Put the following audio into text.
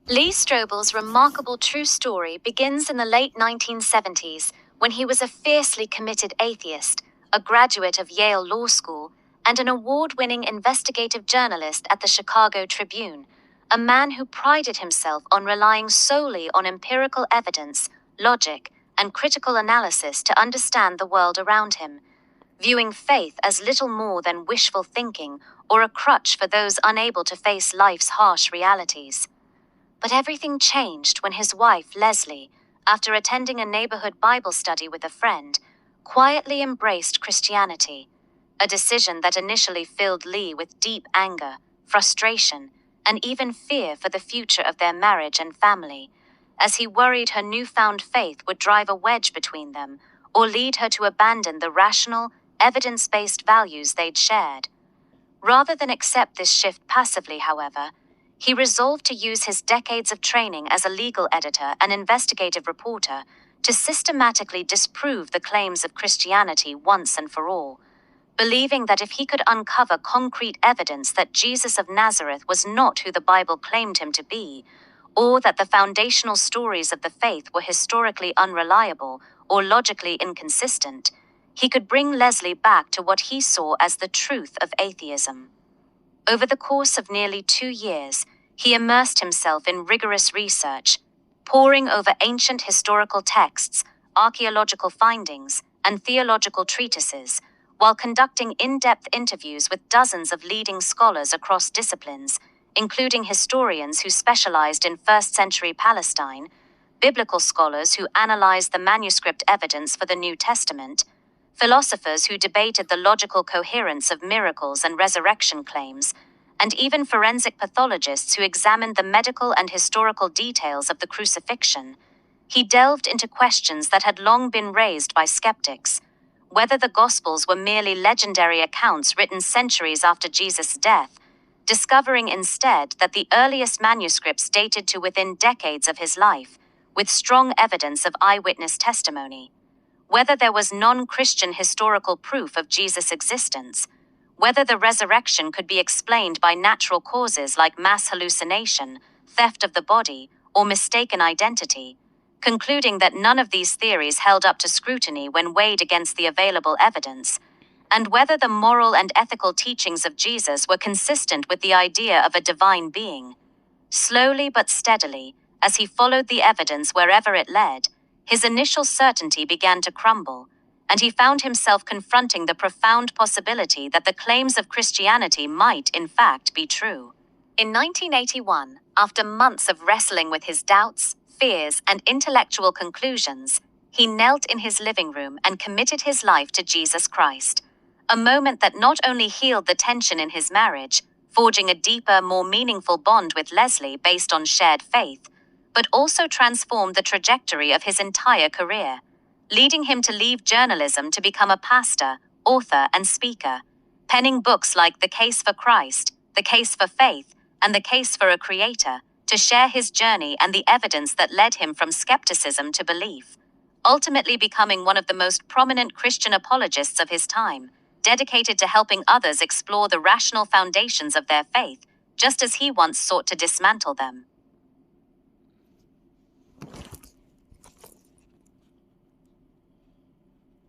Lee Strobel's remarkable true story begins in the late 1970s when he was a fiercely committed atheist, a graduate of Yale Law School, and an award-winning investigative journalist at the Chicago Tribune, a man who prided himself on relying solely on empirical evidence, logic, and critical analysis to understand the world around him, viewing faith as little more than wishful thinking or a crutch for those unable to face life's harsh realities. But everything changed when his wife, Leslie, after attending a neighborhood Bible study with a friend, quietly embraced Christianity, a decision that initially filled Lee with deep anger, frustration, and even fear for the future of their marriage and family, as he worried her newfound faith would drive a wedge between them or lead her to abandon the rational, evidence-based values they'd shared. Rather than accept this shift passively, however, he resolved to use his decades of training as a legal editor and investigative reporter to systematically disprove the claims of Christianity once and for all, believing that if he could uncover concrete evidence that Jesus of Nazareth was not who the Bible claimed him to be, or that the foundational stories of the faith were historically unreliable or logically inconsistent, he could bring Leslie back to what he saw as the truth of atheism. Over the course of nearly 2 years, he immersed himself in rigorous research, poring over ancient historical texts, archaeological findings, and theological treatises, while conducting in-depth interviews with dozens of leading scholars across disciplines, including historians who specialized in first-century Palestine, biblical scholars who analyzed the manuscript evidence for the New Testament, philosophers who debated the logical coherence of miracles and resurrection claims, and even forensic pathologists who examined the medical and historical details of the crucifixion. He delved into questions that had long been raised by skeptics: whether the Gospels were merely legendary accounts written centuries after Jesus' death, discovering instead that the earliest manuscripts dated to within decades of his life, with strong evidence of eyewitness testimony; whether there was non-Christian historical proof of Jesus' existence; whether the resurrection could be explained by natural causes like mass hallucination, theft of the body, or mistaken identity, concluding that none of these theories held up to scrutiny when weighed against the available evidence; and whether the moral and ethical teachings of Jesus were consistent with the idea of a divine being. Slowly but steadily, as he followed the evidence wherever it led, his initial certainty began to crumble, and he found himself confronting the profound possibility that the claims of Christianity might, in fact, be true. In 1981, after months of wrestling with his doubts, fears, and intellectual conclusions, he knelt in his living room and committed his life to Jesus Christ, a moment that not only healed the tension in his marriage, forging a deeper, more meaningful bond with Leslie based on shared faith, but also transformed the trajectory of his entire career, leading him to leave journalism to become a pastor, author, and speaker, penning books like The Case for Christ, The Case for Faith, and The Case for a Creator, to share his journey and the evidence that led him from skepticism to belief, ultimately becoming one of the most prominent Christian apologists of his time, dedicated to helping others explore the rational foundations of their faith, just as he once sought to dismantle them.